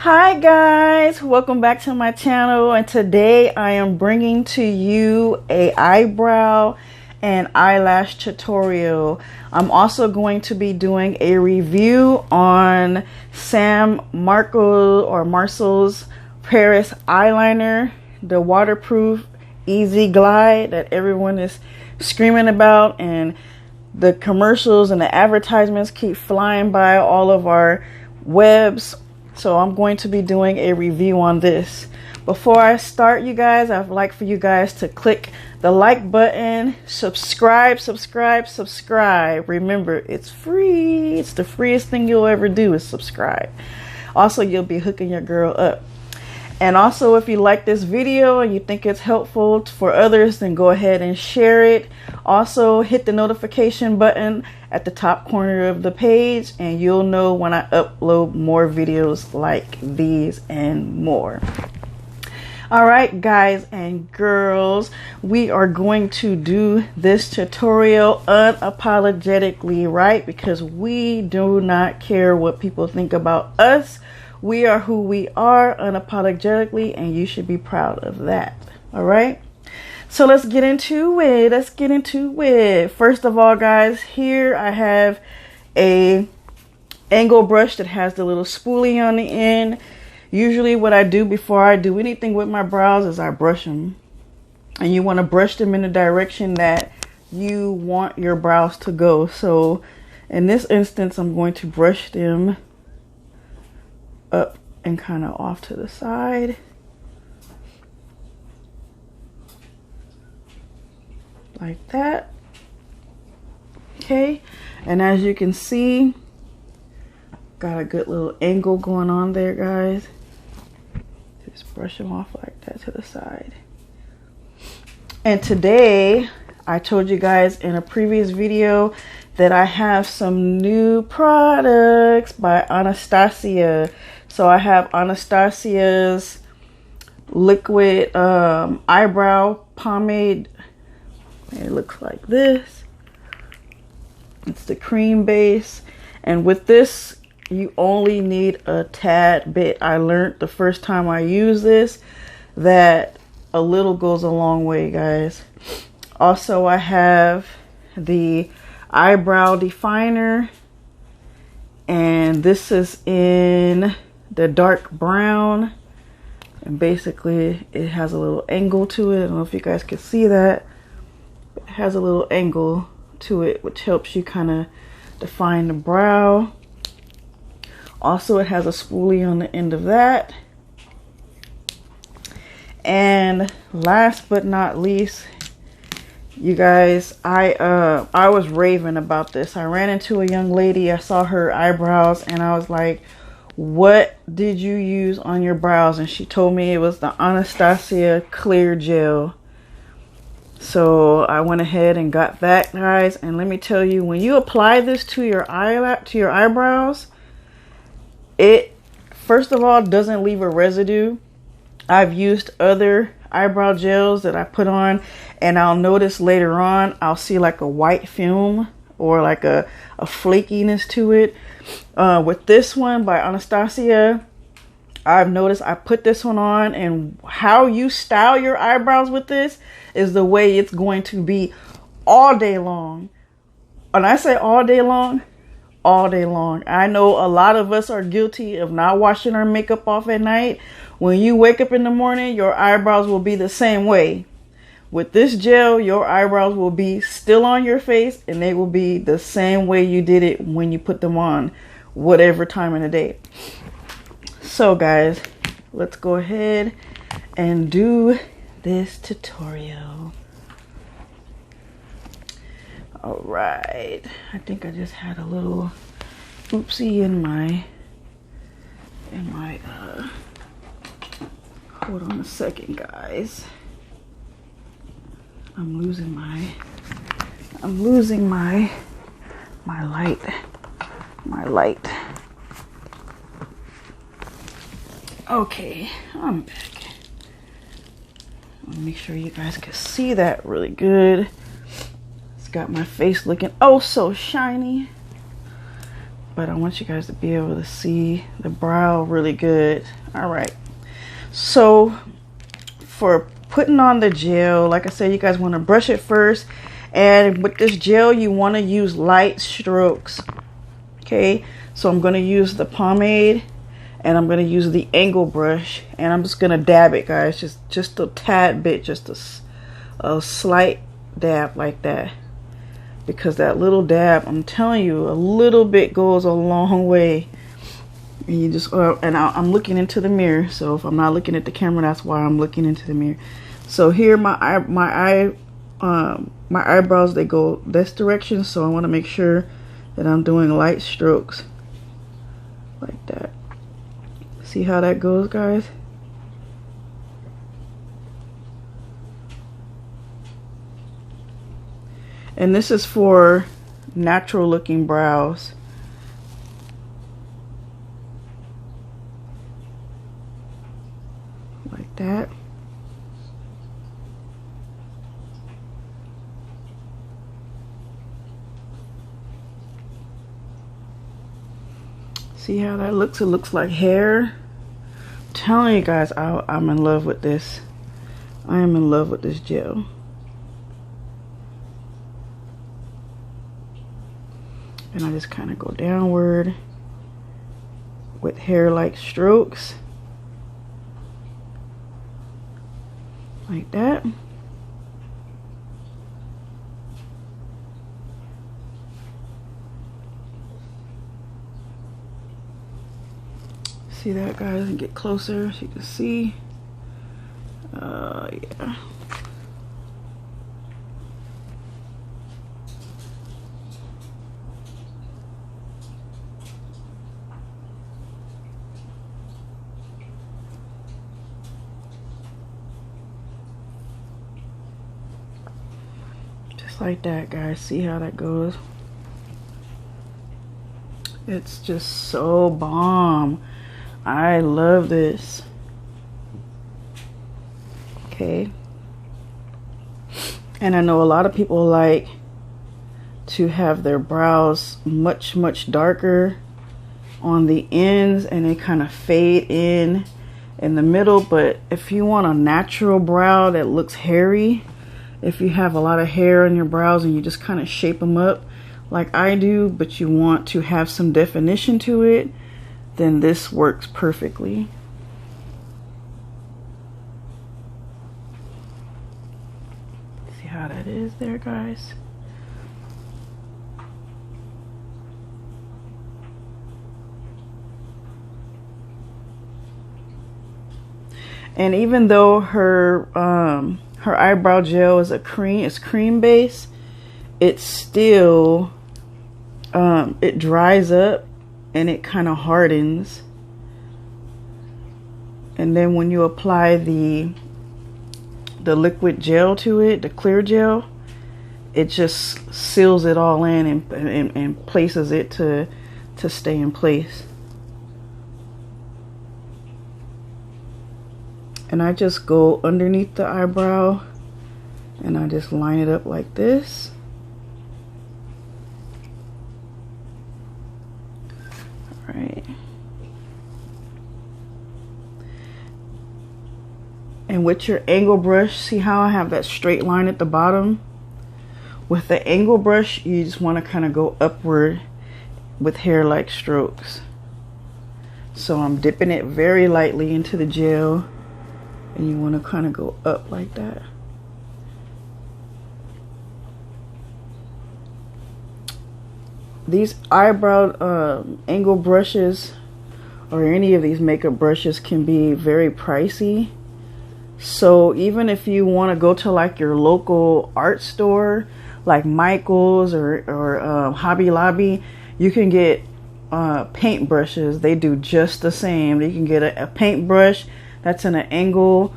Hi guys, welcome back to my channel, and today I am bringing to you a eyebrow and eyelash tutorial. I'm also going to be doing a review on Sam Marcel's Paris eyeliner, the waterproof easy glide that everyone is screaming about, and the commercials and the advertisements keep flying by all of our webs. So I'm going to be doing a review on this. Before I start, you guys, I'd like for you guys to click the like button, subscribe. Remember, it's free. It's the freest thing you'll ever do is subscribe. Also, you'll be hooking your girl up. And also, if you like this video and you think it's helpful for others, then go ahead and share it. Also, hit the notification button at the top corner of the page and you'll know when I upload more videos like these and more. Alright guys and girls, we are going to do this tutorial unapologetically, right? Because we do not care what people think about us. We are who we are unapologetically, and you should be proud of that. All right. So let's get into it. First of all, guys, here I have a angle brush that has the little spoolie on the end. Usually what I do before I do anything with my brows is I brush them. And you want to brush them in the direction that you want your brows to go. So in this instance, I'm going to brush them up and kind of off to the side like that. Okay, and as you can see, got a good little angle going on there, guys. Just brush them off like that to the side. And today I told you guys in a previous video that I have some new products by Anastasia. So I have Anastasia's liquid eyebrow pomade. It looks like this. It's the cream base. And with this, you only need a tad bit. I learned the first time I used this that a little goes a long way, guys. Also, I have the eyebrow definer, and this is in the dark brown, and basically it has a little angle to it. I don't know if you guys can see that, but it has a little angle to it which helps you kind of define the brow. Also, it has a spoolie on the end of that. And last but not least, you guys, I was raving about this. I ran into a young lady, I saw her eyebrows, and I was like, what did you use on your brows? And she told me it was the Anastasia clear gel. So I went ahead and got that, guys, and let me tell you, when you apply this to your eyebrows, it first of all doesn't leave a residue. I've used other eyebrow gels that I put on, and I'll notice later on I'll see like a white film or like a flakiness to it. With this one by Anastasia, I've noticed I put this one on, and how you style your eyebrows with this is the way it's going to be all day long. When I say all day long, all day long. I know a lot of us are guilty of not washing our makeup off at night. When you wake up in the morning, your eyebrows will be the same way. With this gel, your eyebrows will be still on your face, and they will be the same way you did it when you put them on, whatever time of the day. So guys, let's go ahead and do this tutorial. All right, I think I just had a little oopsie in my hold on a second, guys. I'm losing my light. Okay, I'm back. Let me make sure you guys can see that really good. It's got my face looking oh so shiny. but I want you guys to be able to see the brow really good. All right, so for putting on the gel, like I said, you guys want to brush it first, and with this gel you want to use light strokes. Okay, so I'm going to use the pomade, and I'm going to use the angle brush, and I'm just going to dab it, guys, just a tad bit, just a slight dab like that, because that little dab, I'm telling you, a little bit goes a long way. And you just I'm looking into the mirror, so if I'm not looking at the camera, that's why I'm looking into the mirror. So here my eyebrows, they go this direction, so I want to make sure that I'm doing light strokes like that. See how that goes, guys? And this is for natural looking brows. Like that. See how that looks? It looks like hair. I'm telling you guys, I'm in love with this. I am in love with this gel. And I just kind of go downward with hair-like strokes. Like that. See that, guys? And get closer so you can see. Yeah. Just like that, guys. See how that goes? It's just so bomb. I love this. Okay. And I know a lot of people like to have their brows much darker on the ends, and they kind of fade in the middle. But if you want a natural brow that looks hairy, if you have a lot of hair on your brows and you just kind of shape them up like I do, but you want to have some definition to it, then this works perfectly. See how that is there, guys? And even though her eyebrow gel is cream base, it's still it dries up and it kind of hardens. And then when you apply the liquid gel to it, the clear gel, it just seals it all in and places it to stay in place. And I just go underneath the eyebrow and I just line it up like this. All right. And with your angle brush, see how I have that straight line at the bottom? With the angle brush, you just want to kind of go upward with hair-like strokes. So I'm dipping it very lightly into the gel, and you want to kind of go up like that. These eyebrow angle brushes, or any of these makeup brushes, can be very pricey. So even if you want to go to like your local art store, like Michael's or Hobby Lobby, you can get paint brushes. They do just the same. You can get a paint brush that's in an angle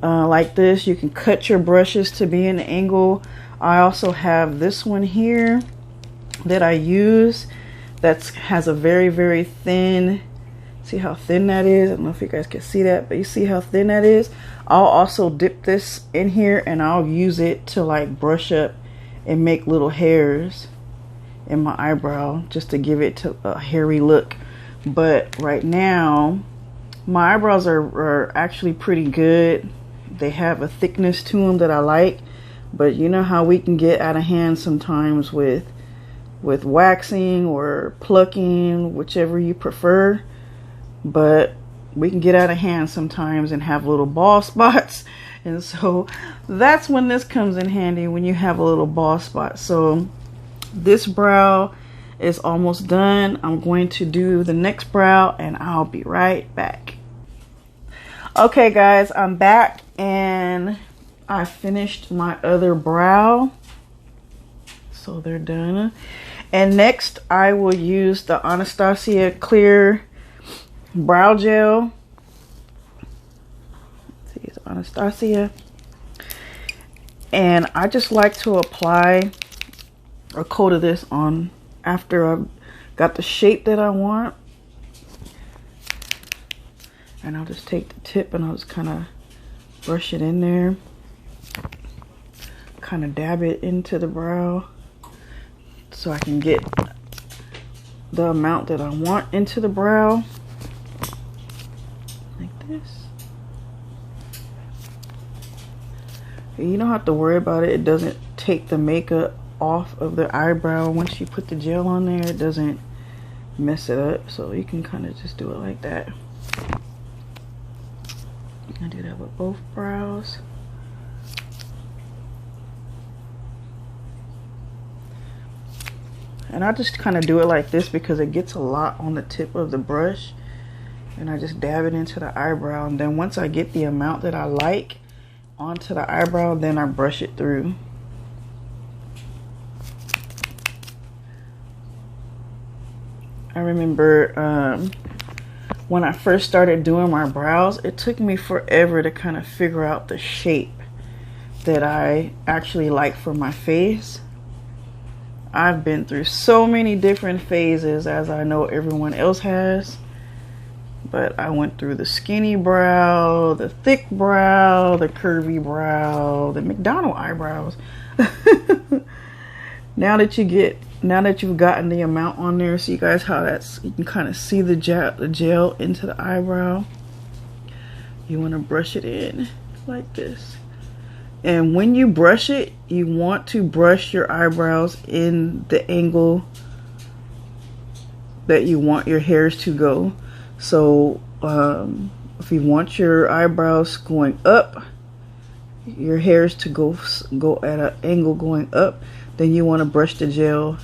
like this. You can cut your brushes to be in an angle. I also have this one here that I use that has a very thin, see how thin that is? I don't know if you guys can see that, but you see how thin that is? I'll also dip this in here and I'll use it to like brush up and make little hairs in my eyebrow just to give it to a hairy look. But right now my eyebrows are actually pretty good. They have a thickness to them that I like. But you know how we can get out of hand sometimes with waxing or plucking, whichever you prefer. But we can get out of hand sometimes and have little bald spots. And so that's when this comes in handy, when you have a little bald spot. So this brow is almost done. I'm going to do the next brow and I'll be right back. Okay guys, I'm back and I finished my other brow. So they're done. And next I will use the Anastasia clear brow gel. Let's see, it's Anastasia. And I just like to apply a coat of this on after I've got the shape that I want. And I'll just take the tip and I'll just kind of brush it in there. Kind of dab it into the brow so I can get the amount that I want into the brow. Like this. You don't have to worry about it. It doesn't take the makeup off of the eyebrow. Once you put the gel on there, it doesn't mess it up. So you can kind of just do it like that. I do that with both brows. And I just kind of do it like this because it gets a lot on the tip of the brush. And I just dab it into the eyebrow. And then once I get the amount that I like onto the eyebrow, then I brush it through. I remember when I first started doing my brows, it took me forever to kind of figure out the shape that I actually like for my face. I've been through so many different phases, as I know everyone else has. But I went through the skinny brow, the thick brow, the curvy brow, the McDonald eyebrows. Now that you've gotten the amount on there, see guys how you can kind of see the gel into the eyebrow. You want to brush it in like this. And when you brush it, you want to brush your eyebrows in the angle that you want your hairs to go. So if you want your eyebrows going up, your hairs to go at an angle going up, then you want to brush the gel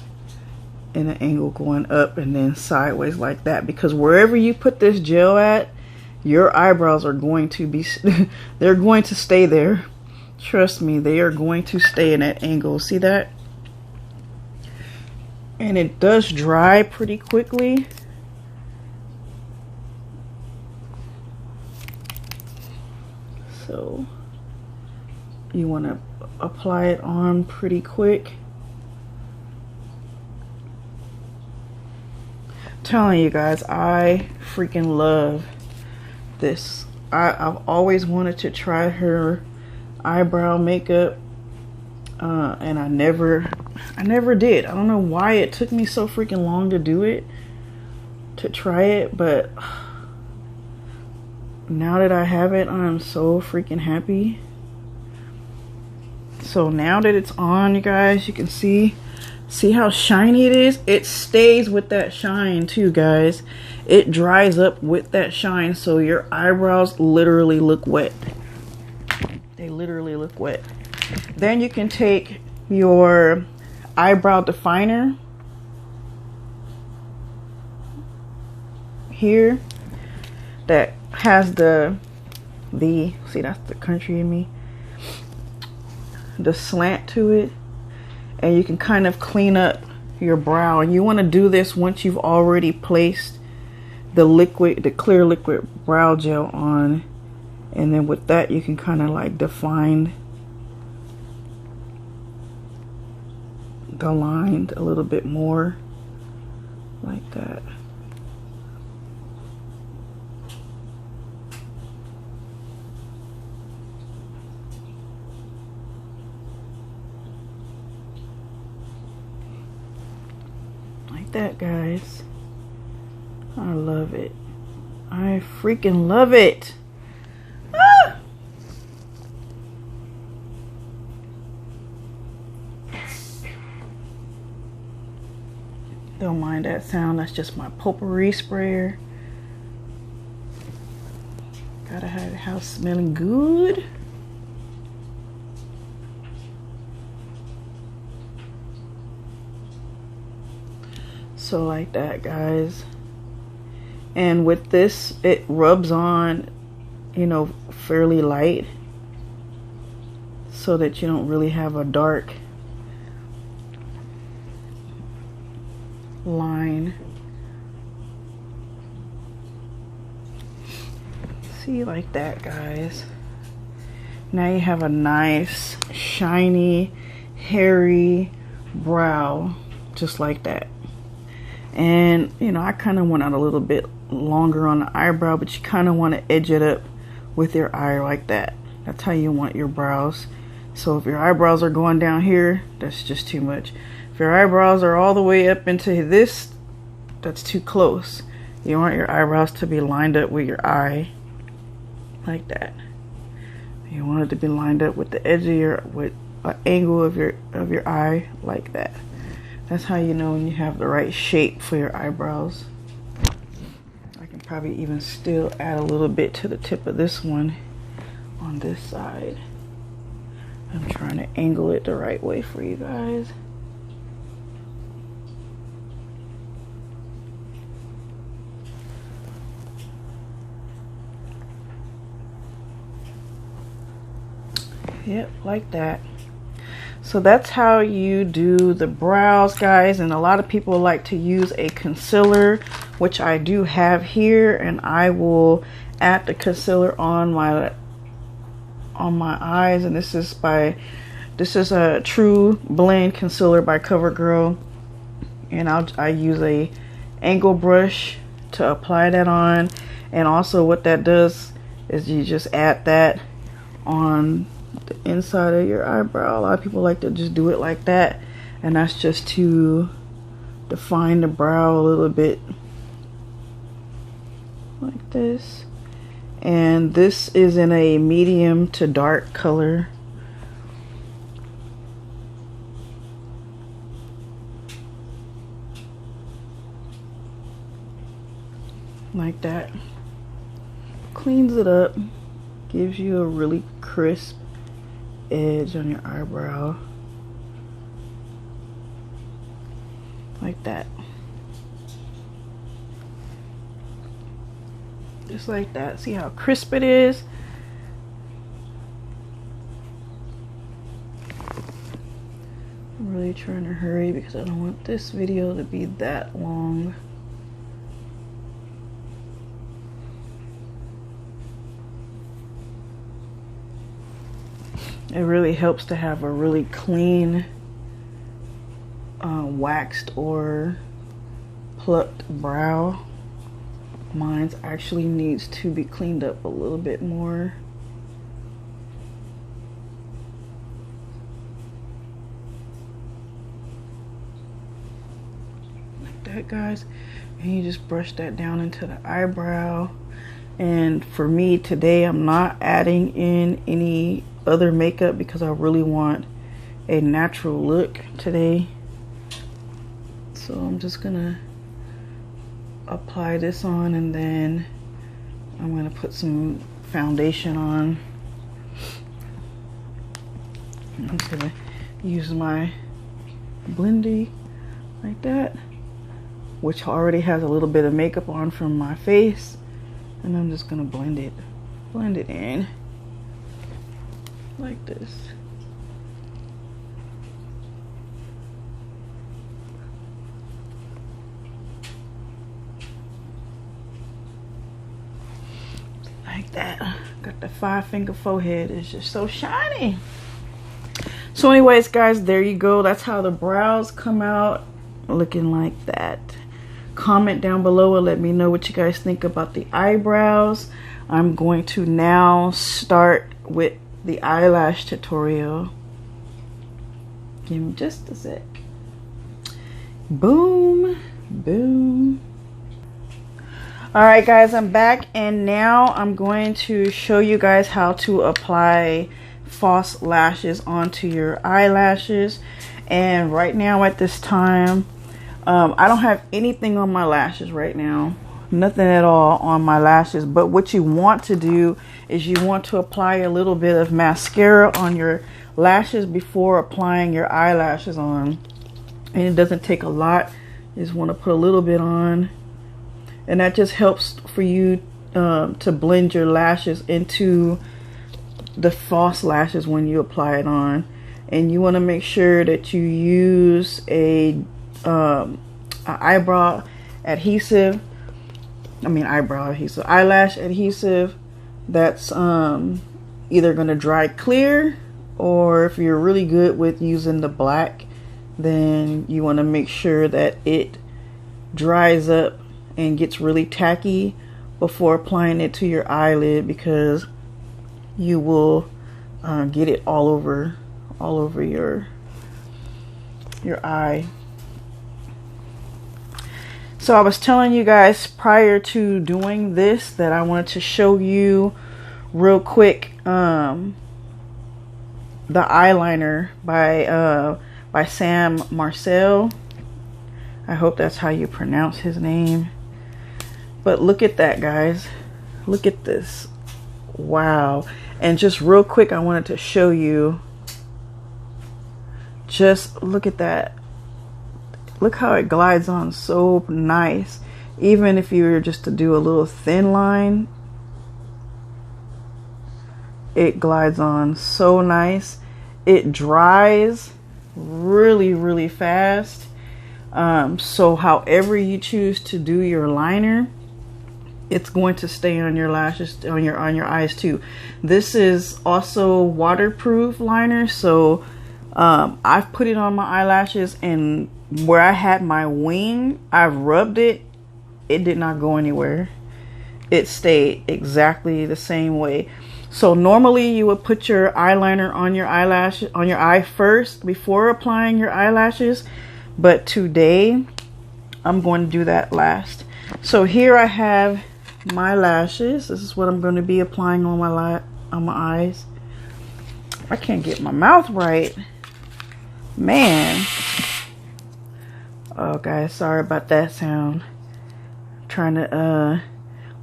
in an angle going up and then sideways like that. Because wherever you put this gel at, your eyebrows are going to be, they're going to stay there. Trust me, they are going to stay in that angle. See that? And it does dry pretty quickly. So you want to apply it on pretty quick. I'm telling you guys, I freaking love this. I've always wanted to try her eyebrow makeup and I never did. I don't know why it took me so freaking long to do it, to try it, but now that I have it, I'm so freaking happy. So now that it's on, you guys, you can see how shiny it is. It stays with that shine too, guys. It dries up with that shine, so your eyebrows literally look wet. They literally look wet. Then you can take your eyebrow definer here that has the see, that's the country in me, the slant to it, and you can kind of clean up your brow. And you want to do this once you've already placed the clear liquid brow gel on. And then with that, you can kind of like define the line a little bit more, like that. that, guys. I love it. I freaking love it. Ah! Don't mind that sound. That's just my potpourri sprayer. Gotta have the house smelling good. So like that, guys. And with this, it rubs on, you know, fairly light, so that you don't really have a dark line. See, like that, guys. Now you have a nice, shiny, hairy brow, just like that. And, you know, I kind of went out a little bit longer on the eyebrow, but you kind of want to edge it up with your eye like that. That's how you want your brows. So if your eyebrows are going down here, that's just too much. If your eyebrows are all the way up into this, that's too close. You want your eyebrows to be lined up with your eye like that. You want it to be lined up with the edge of your, with an angle of your eye like that. That's how you know when you have the right shape for your eyebrows. I can probably even still add a little bit to the tip of this one on this side. I'm trying to angle it the right way for you guys. Yep, like that. So that's how you do the brows, guys. And a lot of people like to use a concealer, which I do have here, and I will add the concealer on my eyes. And this is a True Blend concealer by CoverGirl, and I use a angle brush to apply that on. And also what that does is you just add that on the inside of your eyebrow. A lot of people like to just do it like that, and that's just to define the brow a little bit like this. And this is in a medium to dark color. Like that. Cleans it up, gives you a really crisp edge on your eyebrow like that, just like that. See how crisp it is? I'm really trying to hurry because I don't want this video to be that long. It really helps to have a really clean, waxed or plucked brow. Mine actually needs to be cleaned up a little bit more. Like that, guys. And you just brush that down into the eyebrow. And for me today, I'm not adding in any other makeup because I really want a natural look today. So I'm just gonna apply this on, and then I'm gonna put some foundation on. I'm just gonna use my blendy like that, which already has a little bit of makeup on from my face, and I'm just gonna blend it in like this. Like that. Got the 5-finger forehead. It's just so shiny. So anyways, guys, there you go. That's how the brows come out, looking like that. Comment down below and let me know what you guys think about the eyebrows. I'm going to now start with the eyelash tutorial. Give me just a sec. Boom. Boom. Alright guys, I'm back, and now I'm going to show you guys how to apply false lashes onto your eyelashes. And right now at this time, I don't have anything on my lashes right now. Nothing at all on my lashes. But what you want to do is you want to apply a little bit of mascara on your lashes before applying your eyelashes on. And it doesn't take a lot. You just want to put a little bit on. And that just helps for you to blend your lashes into the false lashes when you apply it on. And you want to make sure that you use a eyelash adhesive that's either going to dry clear, or if you're really good with using the black, then you want to make sure that it dries up and gets really tacky before applying it to your eyelid, because you will get it all over your eye. So I was telling you guys prior to doing this that I wanted to show you real quick the eyeliner by Sam Marcel. I hope that's how you pronounce his name. But look at that, guys. Look at this. Wow. And just real quick, I wanted to show you. Just look at that. Look how it glides on so nice. Even if you were just to do a little thin line, it glides on so nice. It dries really, really fast. So however you choose to do your liner, it's going to stay on your lashes, on your eyes too. This is also waterproof liner, so I've put it on my eyelashes, and where I had my wing, I've rubbed it. It did not go anywhere. It stayed exactly the same way. So normally you would put your eyeliner on your eyelash, on your eye first before applying your eyelashes, but today I'm going to do that last. So here I have my lashes. This is what I'm going to be applying on my eyes. I can't get my mouth right, man. Oh guys, sorry about that sound. I'm trying to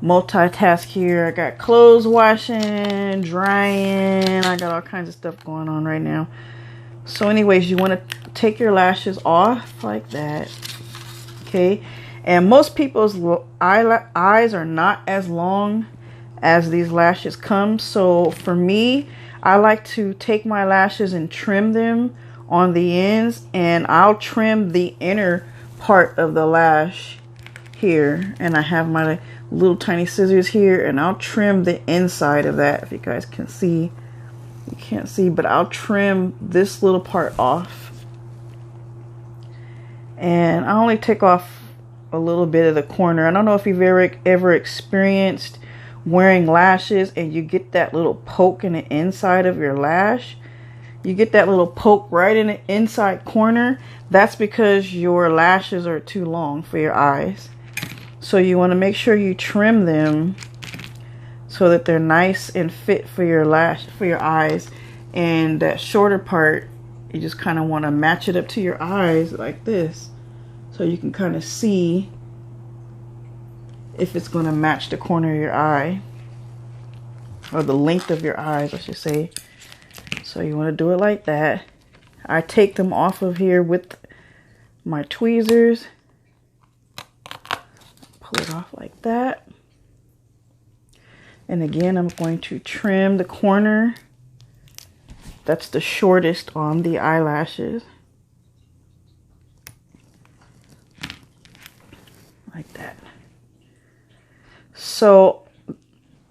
multitask here. I got clothes washing, drying. I got all kinds of stuff going on right now. So anyways, you want to take your lashes off like that. Okay. And most people's eyes are not as long as these lashes come. So for me, I like to take my lashes and trim them on the ends. And I'll trim the inner part of the lash here. And I have my little tiny scissors here. And I'll trim the inside of that, if you guys can see. You can't see, but I'll trim this little part off. And I only take off a little bit of the corner. I don't know if you've ever experienced wearing lashes and you get that little poke in the inside of your lash. You get that little poke right in the inside corner. That's because your lashes are too long for your eyes. So you want to make sure you trim them so that they're nice and fit for your eyes. And that shorter part, you just kind of want to match it up to your eyes like this. So you can kind of see if it's going to match the corner of your eye, or the length of your eyes, I should say. So you want to do it like that. I take them off of here with my tweezers. Pull it off like that. And again, I'm going to trim the corner that's the shortest on the eyelashes. Like that. So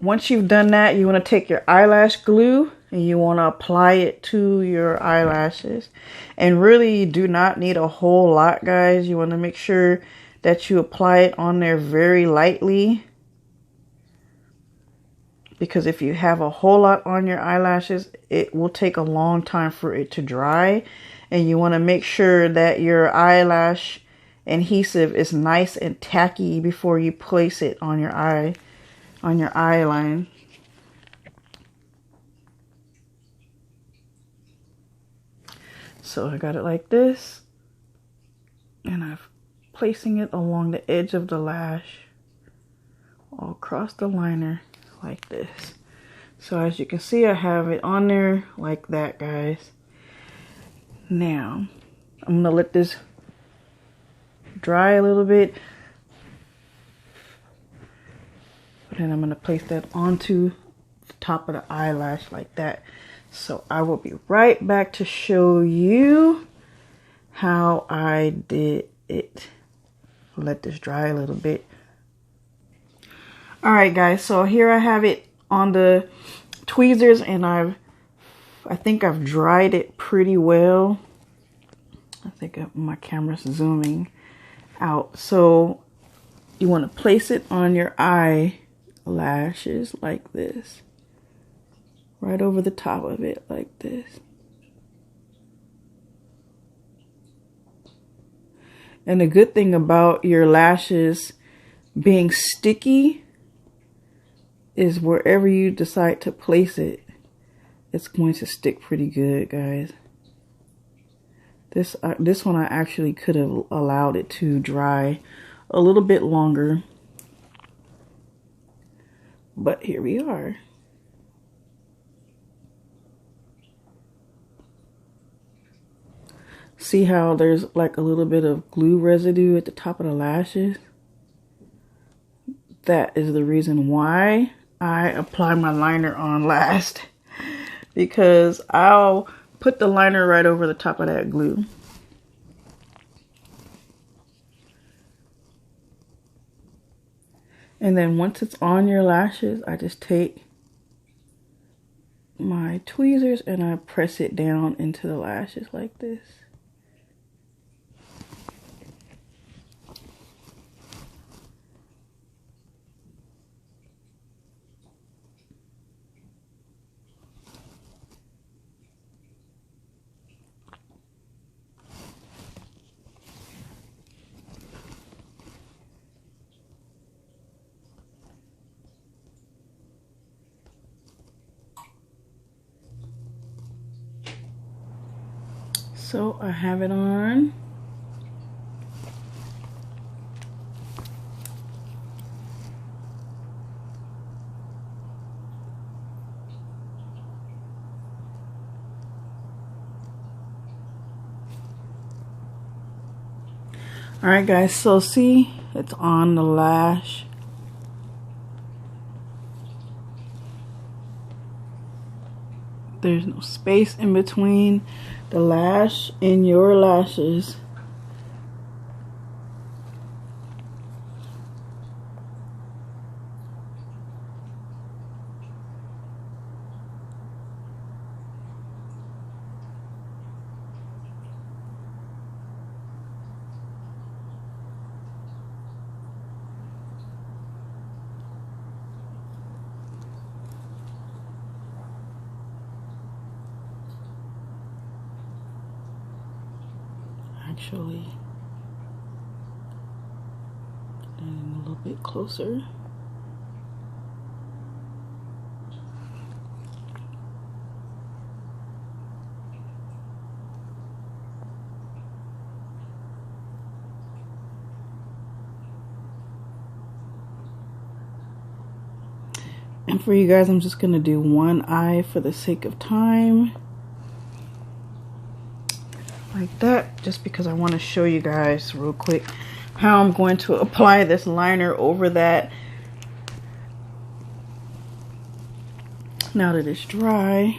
once you've done that, you want to take your eyelash glue and you want to apply it to your eyelashes. And really, you do not need a whole lot, guys. You want to make sure that you apply it on there very lightly, because if you have a whole lot on your eyelashes, it will take a long time for it to dry. And you want to make sure that your eyelash adhesive is nice and tacky before you place it on your eye line. So I got it like this, and I'm placing it along the edge of the lash, all across the liner like this. So as you can see, I have it on there like that, guys. Now, I'm gonna let this dry a little bit, and then I'm gonna place that onto the top of the eyelash like that. So I will be right back to show you how I did it. Let this dry a little bit. All right, guys, so here I have it on the tweezers, and I think I've dried it pretty well. I think my camera's zooming out. So you want to place it on your eyelashes like this, right over the top of it like this. And the good thing about your lashes being sticky is wherever you decide to place it, it's going to stick pretty good, guys. This one I actually could have allowed it to dry a little bit longer, but here we are. See how there's like a little bit of glue residue at the top of the lashes? That is the reason why I apply my liner on last, because I'll put the liner right over the top of that glue. And then once it's on your lashes, I just take my tweezers and I press it down into the lashes like this. So I have it on. All right, guys, so see, it's on the lash. There's no space in between the lash and your lashes. Actually, getting a little bit closer. And for you guys, I'm just gonna do one eye for the sake of time. Like that, just because I want to show you guys real quick how I'm going to apply this liner over that now that it's dry.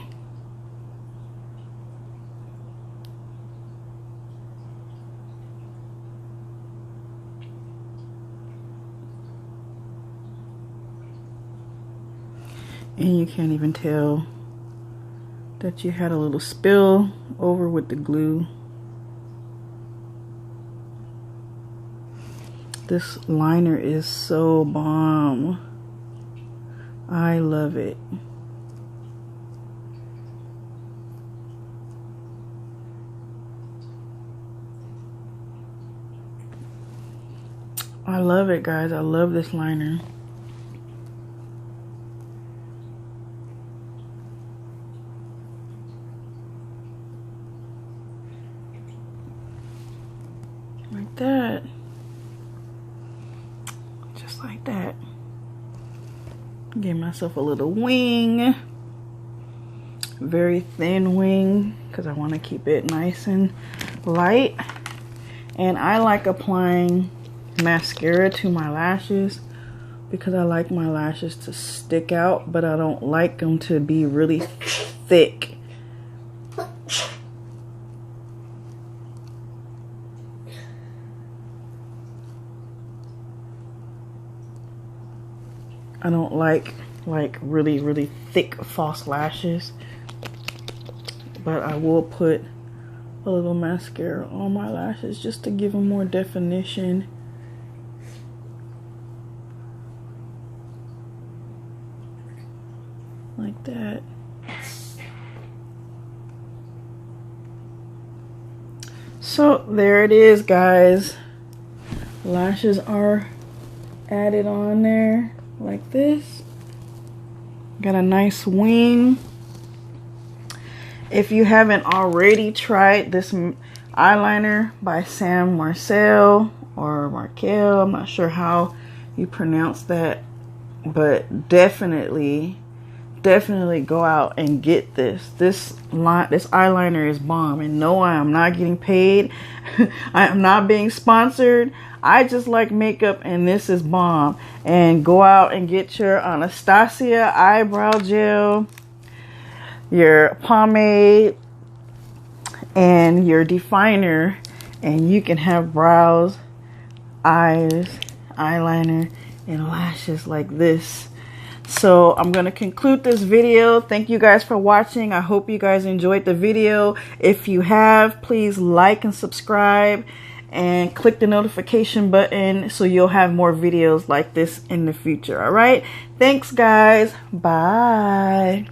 And you can't even tell that you had a little spill over with the glue. This liner is so bomb. I love it. I love it, guys. I love this liner. Like that. Just like that. Give myself a little wing. Very thin wing because I want to keep it nice and light. And I like applying mascara to my lashes because I like my lashes to stick out, but I don't like them to be really thick. I don't like really thick false lashes, but I will put a little mascara on my lashes just to give them more definition. Like that. So there it is, guys. Lashes are added on there like this. Got a nice wing. If you haven't already tried this eyeliner by Sam Marcel or Markel, I'm not sure how you pronounce that, but definitely go out and get this. This eyeliner is bomb, and no, I am not getting paid. I am not being sponsored. I just like makeup, and this is bomb. And go out and get your Anastasia eyebrow gel, your pomade, and your definer, and you can have brows, eyes, eyeliner, and lashes like this. So I'm going to conclude this video. Thank you guys for watching. I hope you guys enjoyed the video. If you have, please like and subscribe and click the notification button so you'll have more videos like this in the future. All right. Thanks, guys. Bye.